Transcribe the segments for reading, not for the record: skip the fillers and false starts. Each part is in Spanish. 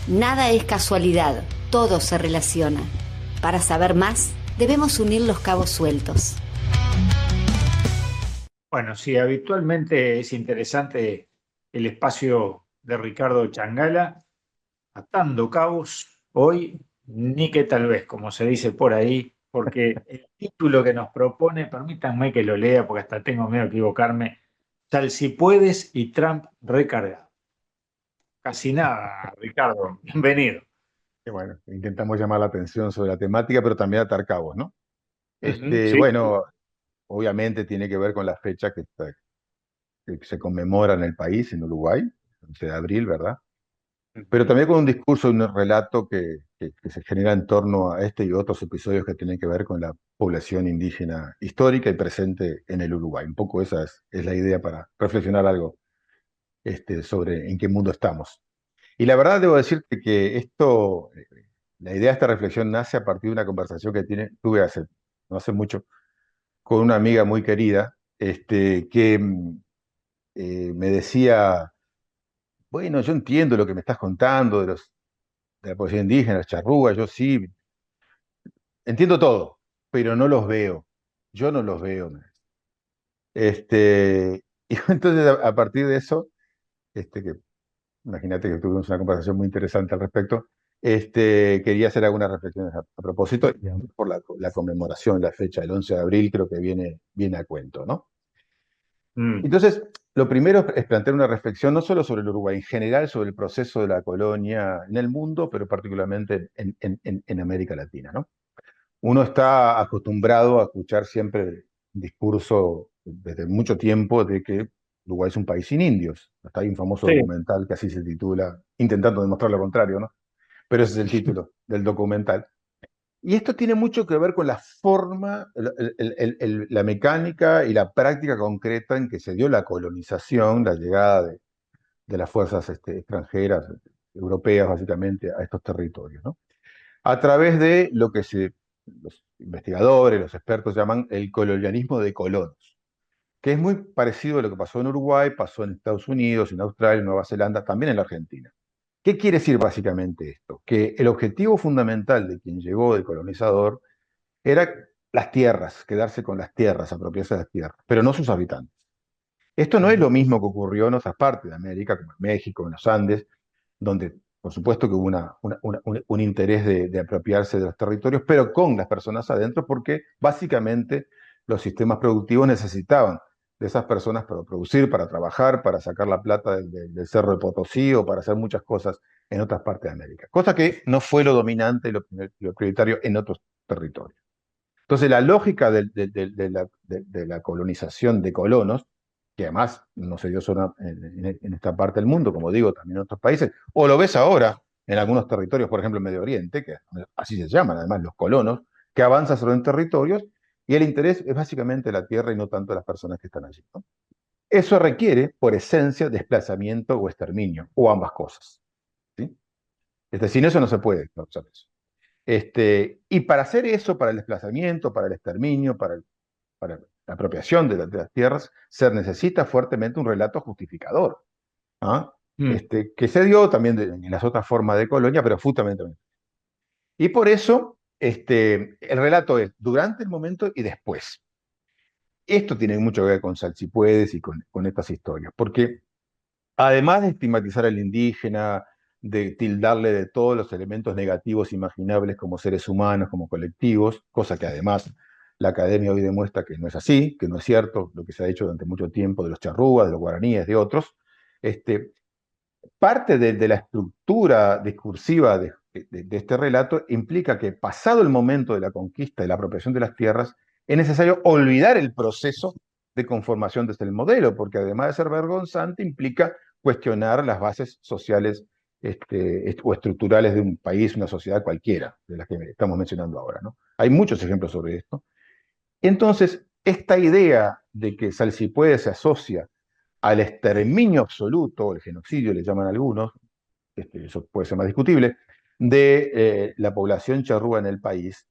Nada es casualidad, todo se relaciona. Para saber más, debemos unir los cabos sueltos. Bueno, sí, habitualmente es interesante el espacio de Ricardo Changala, atando cabos. Hoy, ni que tal vez, como se dice por ahí, porque el título que nos propone, permítanme que lo lea porque hasta tengo miedo de equivocarme, Tal si puedes y Trump recargado. Casi nada, Ricardo, bienvenido. Que bueno, intentamos llamar la atención sobre la temática, pero también atar cabos, ¿no? Ujú, sí, Bueno, obviamente tiene que ver con la fecha que se conmemora en el país, en Uruguay, 11 de abril, ¿verdad? Pero ujú, también con un discurso y un relato que se genera en torno a este y otros episodios que tienen que ver con la población indígena histórica y presente en el Uruguay. Un poco esa es la idea para reflexionar algo sobre en qué mundo estamos. Y la verdad debo decirte que la idea de esta reflexión nace a partir de una conversación que tuve no hace mucho con una amiga muy querida, que me decía, bueno, yo entiendo lo que me estás contando de la población indígena, los charrúas, yo sí, entiendo todo, pero no los veo, yo no los veo. Y entonces a partir de eso, que imagínate que tuvimos una conversación muy interesante al respecto. Quería hacer algunas reflexiones a propósito, y además por la conmemoración, la fecha del 11 de abril, creo que viene a cuento, ¿no? mm, Entonces, lo primero es plantear una reflexión no solo sobre el Uruguay, en general sobre el proceso de la colonia en el mundo, pero particularmente en América Latina, ¿no? Uno está acostumbrado a escuchar siempre el discurso desde mucho tiempo de que Uruguay es un país sin indios. Hasta hay un famoso sí, documental que así se titula, intentando demostrar lo contrario, ¿no? Pero ese es el título del documental. Y esto tiene mucho que ver con la forma, la mecánica y la práctica concreta en que se dio la colonización, la llegada de las fuerzas extranjeras, europeas básicamente, a estos territorios, ¿no? A través de lo que los investigadores, los expertos llaman el colonialismo de colonos, que es muy parecido a lo que pasó en Uruguay, pasó en Estados Unidos, en Australia, en Nueva Zelanda, también en la Argentina. ¿Qué quiere decir básicamente esto? Que el objetivo fundamental de quien llegó de colonizador era las tierras, quedarse con las tierras, apropiarse de las tierras, pero no sus habitantes. Esto no es lo ujú, mismo que ocurrió en otras partes de América, como en México, en los Andes, donde por supuesto que hubo un interés de apropiarse de los territorios, pero con las personas adentro, porque básicamente los sistemas productivos necesitaban de esas personas para producir, para trabajar, para sacar la plata del Cerro de Potosí o para hacer muchas cosas en otras partes de América. Cosa que no fue lo dominante y lo prioritario en otros territorios. Entonces, la lógica de la colonización de colonos, que además no se dio solo en esta parte del mundo, como digo, también en otros países, o lo ves ahora en algunos territorios, por ejemplo, en Medio Oriente, que así se llaman además los colonos, que avanzan sobre en territorios y el interés es básicamente la tierra y no tanto las personas que están allí, ¿no? Eso requiere, por esencia, desplazamiento o exterminio, o ambas cosas, ¿sí? Es decir, sin eso no se puede causar eso. Y para hacer eso, para el desplazamiento, para el exterminio, para la apropiación de las tierras, se necesita fuertemente un relato justificador, ¿ah? mm, Que se dio también en las otras formas de colonia, pero fundamentalmente. Y por eso el relato es durante el momento y después. Esto tiene mucho que ver con Salsipuedes y con estas historias, porque además de estigmatizar al indígena, de tildarle de todos los elementos negativos imaginables como seres humanos, como colectivos, cosa que además la academia hoy demuestra que no es así, que no es cierto lo que se ha hecho durante mucho tiempo de los charrúas, de los guaraníes, de otros, este, parte de la estructura discursiva de este relato implica que pasado el momento de la conquista y la apropiación de las tierras, es necesario olvidar el proceso de conformación de este modelo, porque además de ser vergonzante, implica cuestionar las bases sociales o estructurales de un país, una sociedad cualquiera, de las que estamos mencionando ahora, ¿no? Hay muchos ejemplos sobre esto. Entonces, esta idea de que Salsipuede se asocia al exterminio absoluto, o el genocidio le llaman algunos, eso puede ser más discutible, de la población charrúa en el país,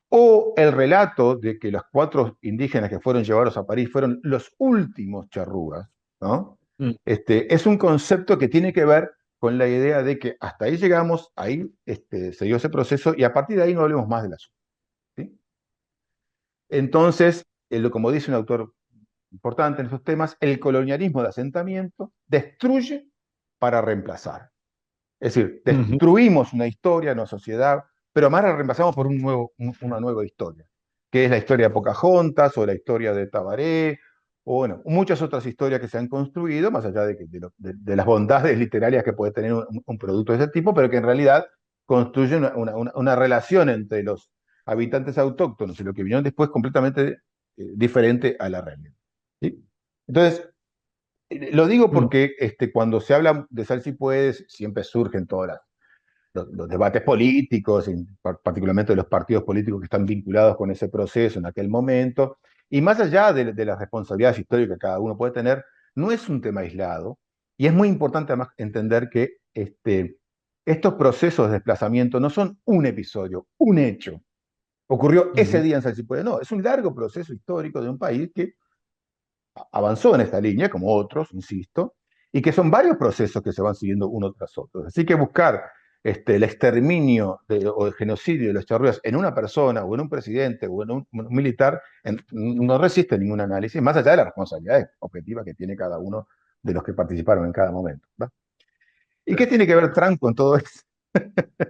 o el relato de que los 4 indígenas que fueron llevados a París fueron los últimos charrúas, ¿no? mm, Es un concepto que tiene que ver con la idea de que hasta ahí llegamos, ahí se dio ese proceso y a partir de ahí no hablemos más del asunto. ¿Sí? Entonces, como dice un autor importante en esos temas, el colonialismo de asentamiento destruye para reemplazar. Es decir, Ujú. destruimos una historia, una sociedad, pero más la reemplazamos por una nueva historia, que es la historia de Pocahontas o la historia de Tabaré, o bueno, muchas otras historias que se han construido, más allá de las bondades literarias que puede tener un producto de ese tipo, pero que en realidad construyen una relación entre los habitantes autóctonos y lo que vinieron después completamente diferente a la realidad. ¿Sí? Entonces, lo digo Mm. porque cuando se habla de Sal si puedes, siempre surgen todos los debates políticos, particularmente de los partidos políticos que están vinculados con ese proceso en aquel momento. Y más allá de las responsabilidades históricas que cada uno puede tener, no es un tema aislado. Y es muy importante además entender que estos procesos de desplazamiento no son un episodio, un hecho. Ocurrió ese Ujú. día en Sal si puede. No, es un largo proceso histórico de un país que avanzó en esta línea, como otros, insisto, y que son varios procesos que se van siguiendo uno tras otro. Así que buscar el exterminio o el genocidio de los charrúas en una persona o en un presidente o en un militar no resiste ningún análisis, más allá de las responsabilidades objetivas que tiene cada uno de los que participaron en cada momento. ¿Va? ¿Y qué tiene que ver Trump con todo esto?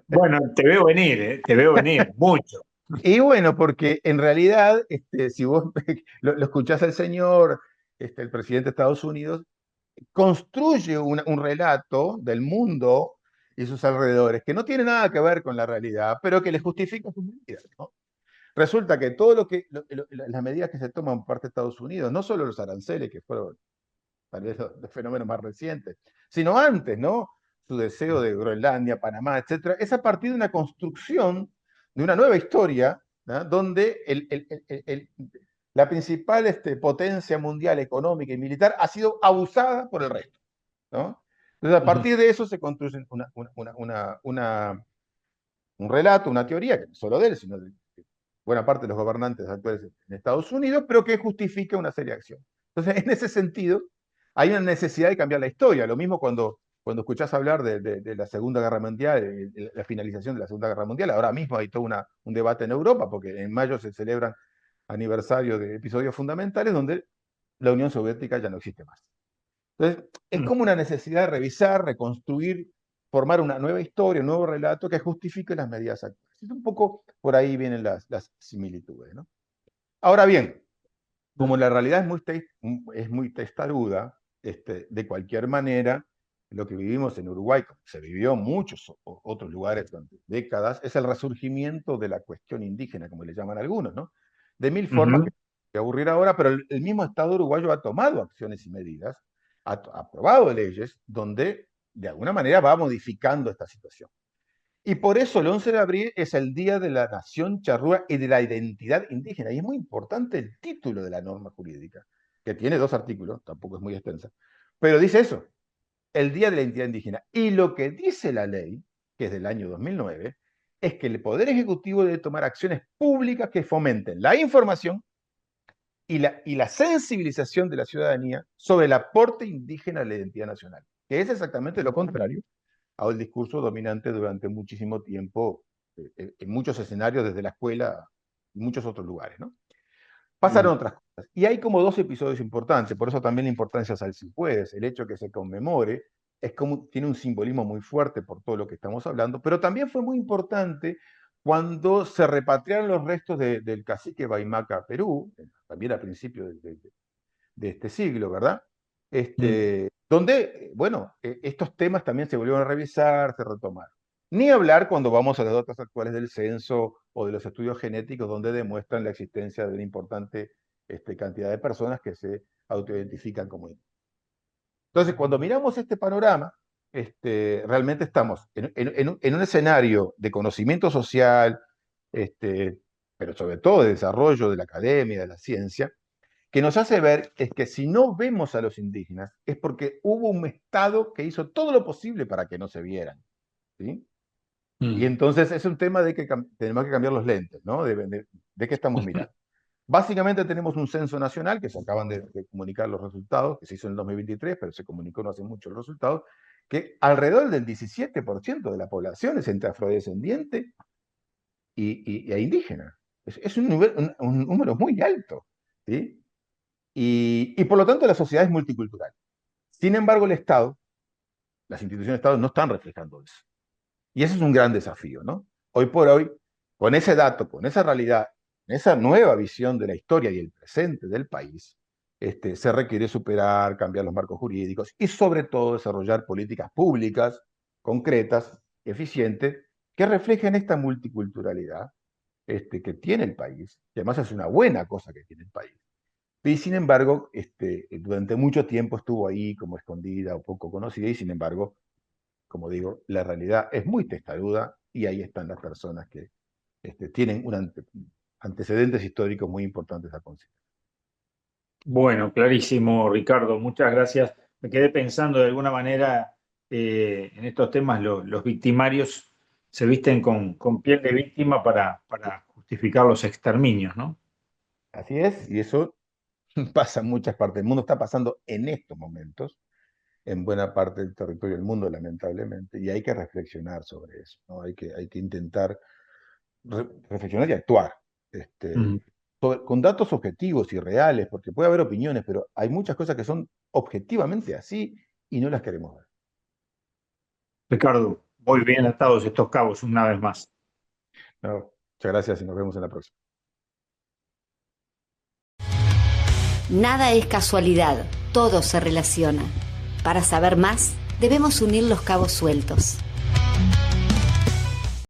Bueno, te veo venir, te veo venir, mucho. Y bueno, porque en realidad, si vos lo escuchás al señor, el presidente de Estados Unidos, construye un relato del mundo y sus alrededores que no tiene nada que ver con la realidad, pero que le justifica sus medidas, ¿no? Resulta que todo las medidas que se toman por parte de Estados Unidos, no solo los aranceles, que fueron tal vez los fenómenos más recientes, sino antes, ¿no? Su deseo de Groenlandia, Panamá, etcétera, es a partir de una construcción de una nueva historia, ¿no? Donde la principal potencia mundial económica y militar ha sido abusada por el resto, ¿no? Entonces, a Ujú. partir de eso se construye un relato, una teoría, que no solo de él, sino de buena parte de los gobernantes actuales en Estados Unidos, pero que justifica una serie de acciones. Entonces, en ese sentido, hay una necesidad de cambiar la historia. Lo mismo cuando escuchás hablar de la Segunda Guerra Mundial, de la finalización de la Segunda Guerra Mundial. Ahora mismo hay todo un debate en Europa, porque en mayo se celebran aniversarios de episodios fundamentales donde la Unión Soviética ya no existe más. Entonces, es Mm. como una necesidad de revisar, reconstruir, formar una nueva historia, un nuevo relato que justifique las medidas actuales. Es un poco por ahí vienen las similitudes, ¿no? Ahora bien, como la realidad es muy testaruda, de cualquier manera, lo que vivimos en Uruguay, como se vivió en muchos otros lugares durante décadas, es el resurgimiento de la cuestión indígena, como le llaman algunos, ¿no? De mil formas Ujú. que voy a aburrir ahora, pero el mismo Estado uruguayo ha tomado acciones y medidas, ha aprobado leyes donde de alguna manera va modificando esta situación. Y por eso el 11 de abril es el Día de la Nación Charrúa y de la Identidad Indígena. Y es muy importante el título de la norma jurídica, que tiene 2 artículos, tampoco es muy extensa, pero dice eso, el Día de la Identidad Indígena. Y lo que dice la ley, que es del año 2009, es que el Poder Ejecutivo debe tomar acciones públicas que fomenten la información y la sensibilización de la ciudadanía sobre el aporte indígena a la identidad nacional, que es exactamente lo contrario al discurso dominante durante muchísimo tiempo en muchos escenarios, desde la escuela y muchos otros lugares, ¿no? Pasaron Mm. otras cosas. Y hay como 2 episodios importantes, por eso también la importancia del si puedes, el hecho de que se conmemore, tiene un simbolismo muy fuerte por todo lo que estamos hablando, pero también fue muy importante cuando se repatriaron los restos del cacique Baimaca a Perú, también a principios de este siglo, ¿verdad? Mm. Donde, bueno, estos temas también se volvieron a revisar, se retomaron. Ni hablar cuando vamos a los datos actuales del censo o de los estudios genéticos donde demuestran la existencia de una importante cantidad de personas que se autoidentifican como indígenas. Entonces, cuando miramos este panorama, realmente estamos en un escenario de conocimiento social, este, pero sobre todo de desarrollo de la academia, de la ciencia, que nos hace ver es que si no vemos a los indígenas es porque hubo un Estado que hizo todo lo posible para que no se vieran, ¿sí? Y Mm. entonces es un tema de que tenemos que cambiar los lentes, ¿no? De qué estamos mirando. Básicamente tenemos un censo nacional, que se acaban de comunicar los resultados, que se hizo en el 2023, pero se comunicó no hace mucho los resultados, que alrededor del 17% de la población es entre afrodescendiente e indígena. Es un número muy alto, ¿sí? Y por lo tanto la sociedad es multicultural. Sin embargo, el Estado, las instituciones de Estado no están reflejando eso. Y ese es un gran desafío, ¿no? Hoy por hoy, con ese dato, con esa realidad, con esa nueva visión de la historia y el presente del país, se requiere superar, cambiar los marcos jurídicos y sobre todo desarrollar políticas públicas concretas, eficientes, que reflejen esta multiculturalidad que tiene el país, que además es una buena cosa que tiene el país. Y sin embargo, durante mucho tiempo estuvo ahí como escondida o poco conocida y sin embargo, como digo, la realidad es muy testaruda y ahí están las personas que tienen antecedentes históricos muy importantes a considerar. Bueno, clarísimo, Ricardo, muchas gracias. Me quedé pensando de alguna manera en estos temas, los victimarios se visten con piel de víctima para justificar los exterminios, ¿no? Así es, y eso pasa en muchas partes del mundo, está pasando en estos momentos, en buena parte del territorio del mundo, lamentablemente, y hay que reflexionar sobre eso, ¿no? Hay que intentar reflexionar y actuar, Mm. con datos objetivos y reales, porque puede haber opiniones, pero hay muchas cosas que son objetivamente así y no las queremos ver. Ricardo, muy bien atados estos cabos una vez más. ¿No? Muchas gracias y nos vemos en la próxima. Nada es casualidad, todo se relaciona. Para saber más, debemos unir los cabos sueltos.